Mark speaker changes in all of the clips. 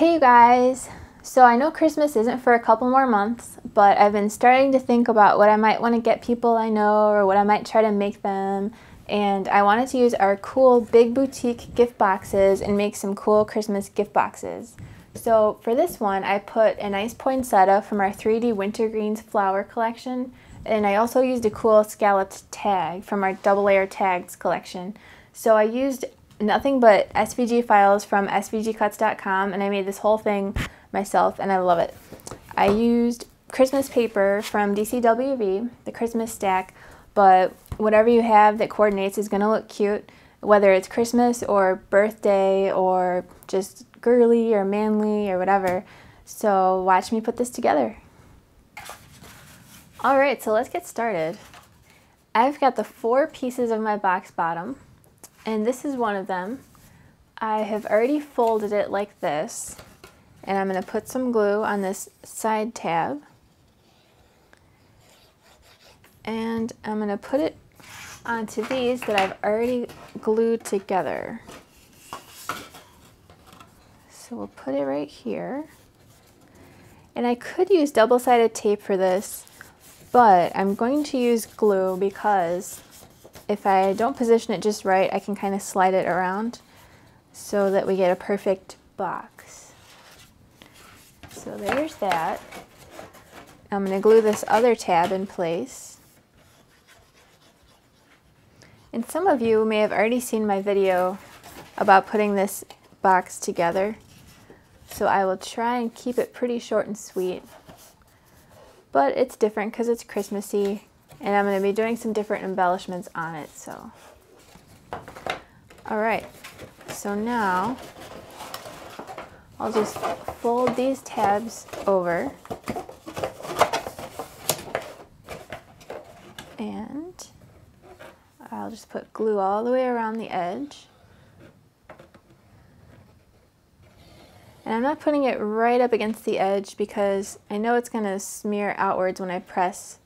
Speaker 1: Hey you guys! So I know Christmas isn't for a couple more months, but I've been starting to think about what I might want to get people I know or what I might try to make them, and I wanted to use our cool big boutique gift boxes and make some cool Christmas gift boxes. So for this one I put a nice poinsettia from our 3D Wintergreens flower collection, and I also used a cool scalloped tag from our double layer tags collection. So I used nothing but SVG files from SVGCuts.com, and I made this whole thing myself and I love it. I used Christmas paper from DCWV, the Christmas stack, but whatever you have that coordinates is going to look cute, whether it's Christmas or birthday or just girly or manly or whatever. So watch me put this together. Alright, so let's get started. I've got the 4 pieces of my box bottom, and this is one of them. I have already folded it like this, and I'm going to put some glue on this side tab, and I'm going to put it onto these that I've already glued together. So we'll put it right here, and I could use double-sided tape for this, but I'm going to use glue because if I don't position it just right, I can kind of slide it around so that we get a perfect box. So there's that. I'm going to glue this other tab in place. And some of you may have already seen my video about putting this box together, so I will try and keep it pretty short and sweet. But it's different because it's Christmassy, and I'm going to be doing some different embellishments on it. So, alright, so now I'll just fold these tabs over, and I'll just put glue all the way around the edge. And I'm not putting it right up against the edge because I know it's going to smear outwards when I press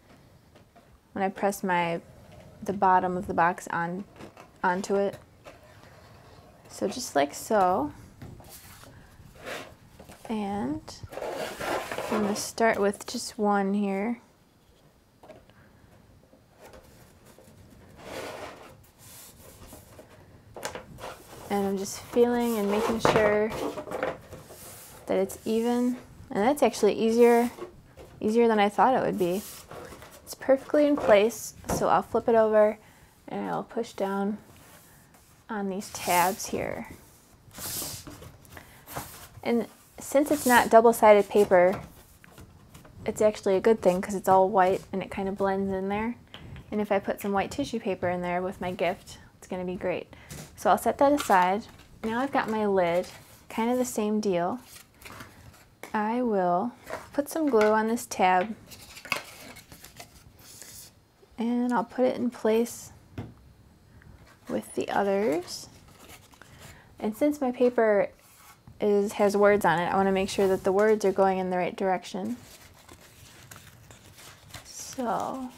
Speaker 1: the bottom of the box onto it. So just like so. And I'm going to start with just one here. And I'm just feeling and making sure that it's even, and that's actually easier than I thought it would be. It's perfectly in place, so I'll flip it over and I'll push down on these tabs here. And since it's not double-sided paper, it's actually a good thing because it's all white and it kind of blends in there. And if I put some white tissue paper in there with my gift, it's going to be great. So I'll set that aside. Now I've got my lid, kind of the same deal. I will put some glue on this tab, and I'll put it in place with the others. And since my paper has words on it, I want to make sure that the words are going in the right direction. So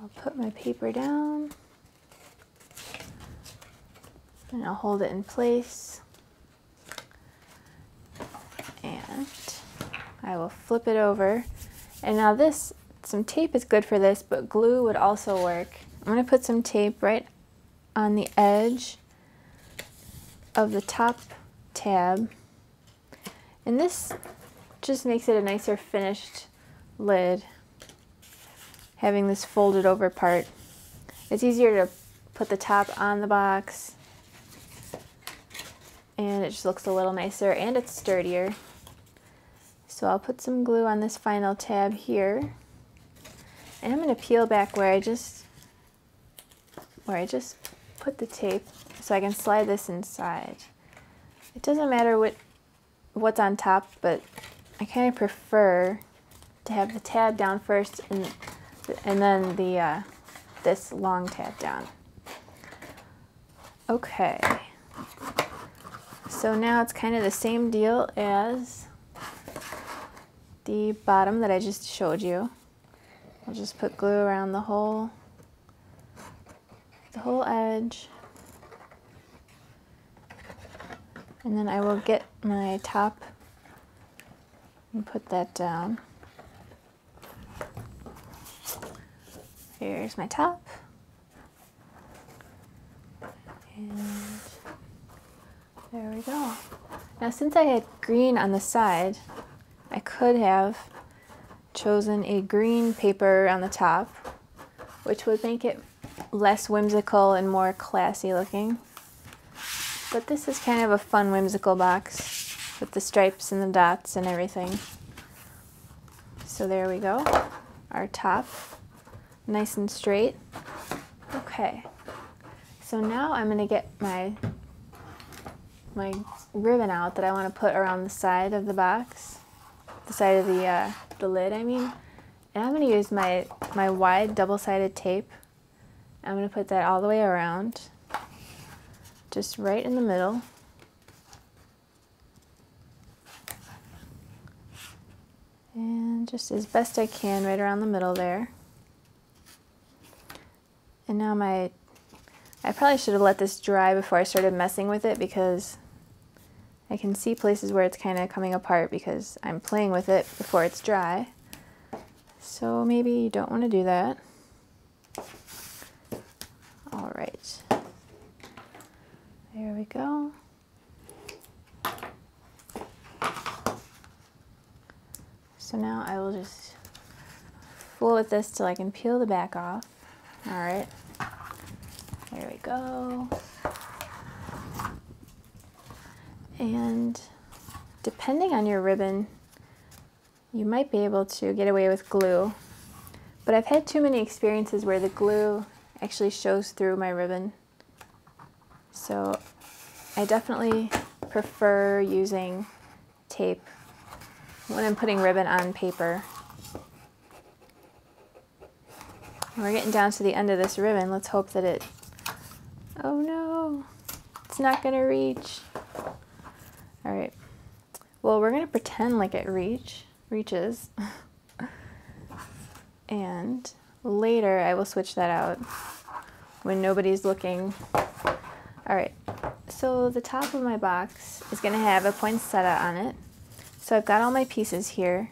Speaker 1: I'll put my paper down, and I'll hold it in place. And I will flip it over. And now some tape is good for this, but glue would also work. I'm going to put some tape right on the edge of the top tab. And this just makes it a nicer finished lid, having this folded over part. It's easier to put the top on the box, and it just looks a little nicer, and it's sturdier. So I'll put some glue on this final tab here, and I'm going to peel back where I just put the tape so I can slide this inside. It doesn't matter what's on top, but I kind of prefer to have the tab down first and then this long tab down. Okay. So now it's kind of the same deal as the bottom that I just showed you. I'll just put glue around the whole edge. And then I will get my top and put that down. Here's my top. And there we go. Now since I had green on the side, I could have chosen a green paper on the top, which would make it less whimsical and more classy looking. But this is kind of a fun whimsical box with the stripes and the dots and everything. So there we go, our top, nice and straight. Okay, so now I'm going to get my ribbon out that I want to put around the side of the box, the side of the lid, I mean. And I'm going to use my wide double-sided tape. I'm going to put that all the way around, just right in the middle. And just as best I can right around the middle there. And now I probably should have let this dry before I started messing with it, because I can see places where it's kind of coming apart because I'm playing with it before it's dry. So maybe you don't want to do that. All right. There we go. So now I will just fool with this till I can peel the back off. All right. There we go. And depending on your ribbon, you might be able to get away with glue. But I've had too many experiences where the glue actually shows through my ribbon. So I definitely prefer using tape when I'm putting ribbon on paper. We're getting down to the end of this ribbon. Let's hope that it, oh no, it's not gonna reach. All right, well, we're gonna pretend like it reaches. And later I will switch that out when nobody's looking. All right, so the top of my box is gonna have a poinsettia on it. So I've got all my pieces here,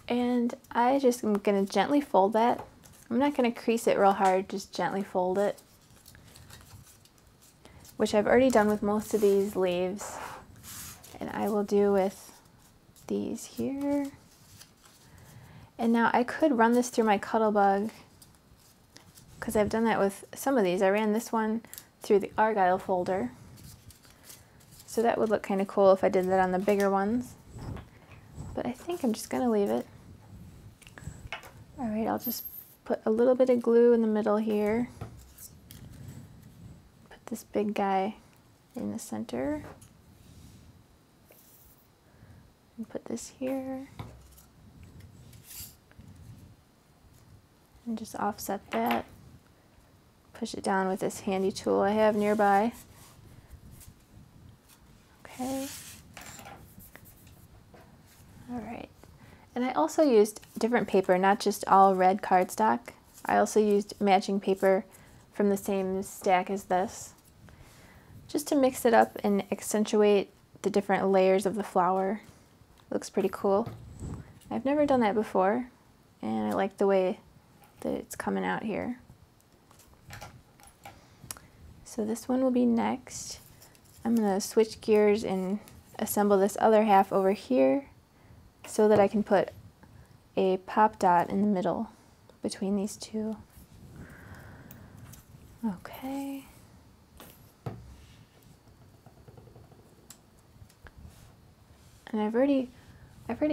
Speaker 1: and I just am gonna gently fold that. I'm not gonna crease it real hard, just gently fold it, which I've already done with most of these leaves. And I will do with these here. And now I could run this through my Cuttlebug, because I've done that with some of these. I ran this one through the Argyle folder. So that would look kind of cool if I did that on the bigger ones. But I think I'm just gonna leave it. All right, I'll just put a little bit of glue in the middle here. Put this big guy in the center. And put this here. And just offset that. Push it down with this handy tool I have nearby. Okay. All right. And I also used different paper, not just all red cardstock. I also used matching paper from the same stack as this, just to mix it up and accentuate the different layers of the flower. Looks pretty cool. I've never done that before, and I like the way that it's coming out here. So this one will be next. I'm gonna switch gears and assemble this other half over here so that I can put a pop dot in the middle between these two. Okay. And I've already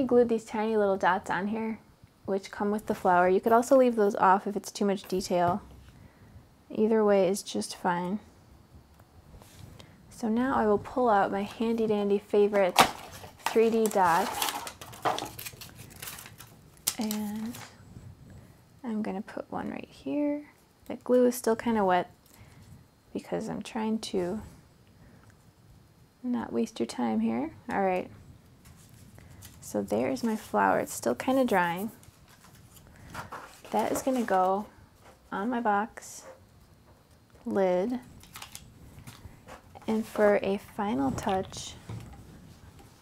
Speaker 1: glued these tiny little dots on here, which come with the flower. You could also leave those off if it's too much detail. Either way is just fine. So now I will pull out my handy dandy favorite 3D dot, and I'm going to put one right here. That glue is still kind of wet because I'm trying to not waste your time here. All right. So there's my flower. It's still kind of drying. That is going to go on my box lid. And for a final touch,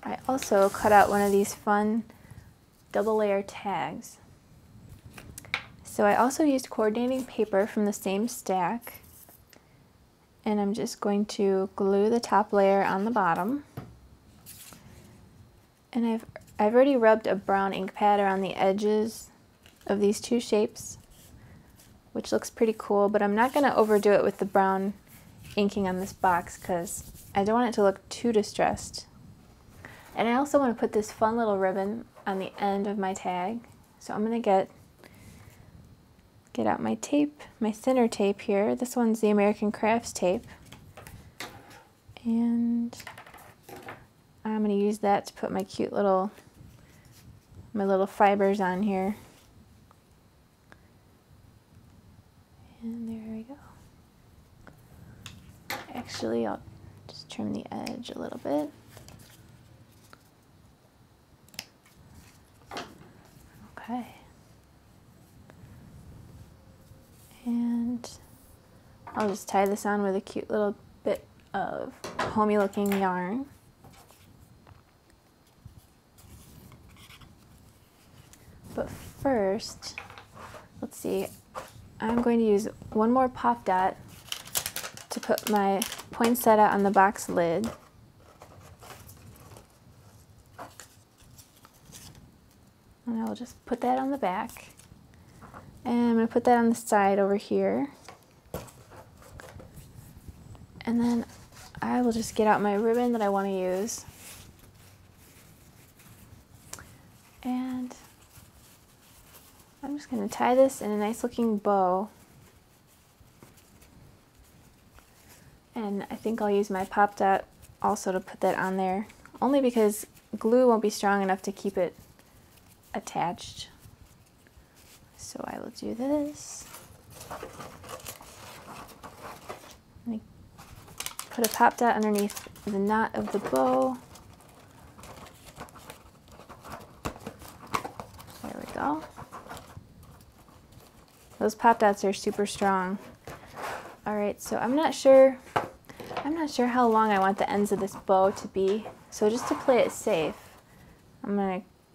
Speaker 1: I also cut out one of these fun double layer tags. So I also used coordinating paper from the same stack, and I'm just going to glue the top layer on the bottom. And I've already rubbed a brown ink pad around the edges of these two shapes, which looks pretty cool, but I'm not going to overdo it with the brown inking on this box because I don't want it to look too distressed. And I also want to put this fun little ribbon on the end of my tag. So I'm going to get out my tape, my thinner tape here. This one's the American Crafts tape. And I'm going to use that to put my cute little, my little fibers on here. And there we go. Actually, I'll just trim the edge a little bit. Okay. And I'll just tie this on with a cute little bit of homey looking yarn. But first, let's see, I'm going to use one more pop dot to put my poinsettia on the box lid. And I will just put that on the back. And I'm going to put that on the side over here. And then I will just get out my ribbon that I want to use. And I'm just going to tie this in a nice looking bow. And I think I'll use my pop dot also to put that on there, only because glue won't be strong enough to keep it attached. So I will do this. Let me put a pop dot underneath the knot of the bow. There we go. Those pop dots are super strong. All right, so I'm not sure how long I want the ends of this bow to be. So just to play it safe,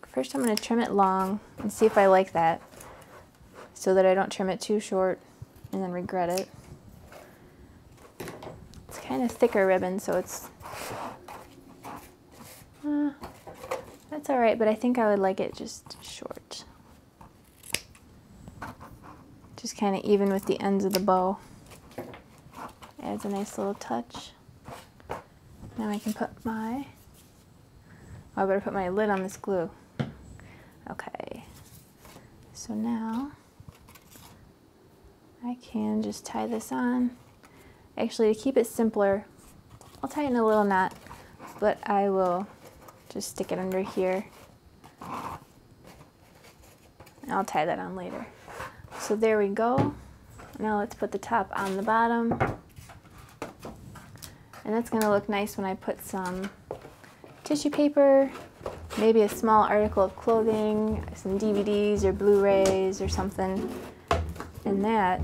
Speaker 1: first I'm gonna trim it long and see if I like that, so that I don't trim it too short and then regret it. It's kind of thicker ribbon, so it's that's all right, but I think I would like it just short. Just kind of even with the ends of the bow. Adds a nice little touch. Now I can put I better put my lid on this glue. Okay, so now I can just tie this on. Actually, to keep it simpler, I'll tie it in a little knot, but I will just stick it under here. And I'll tie that on later. So there we go. Now let's put the top on the bottom. And that's going to look nice when I put some tissue paper, maybe a small article of clothing, some DVDs or Blu-rays or something. And that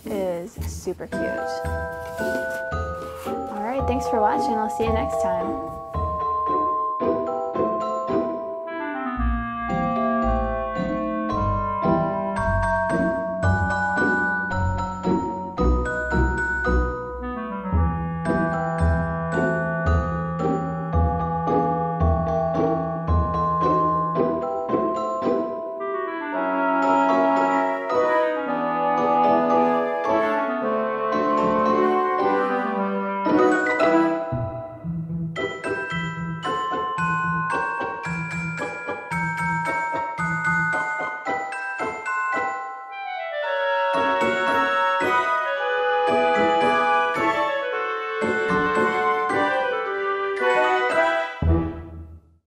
Speaker 1: is super cute. All right, thanks for watching. I'll see you next time.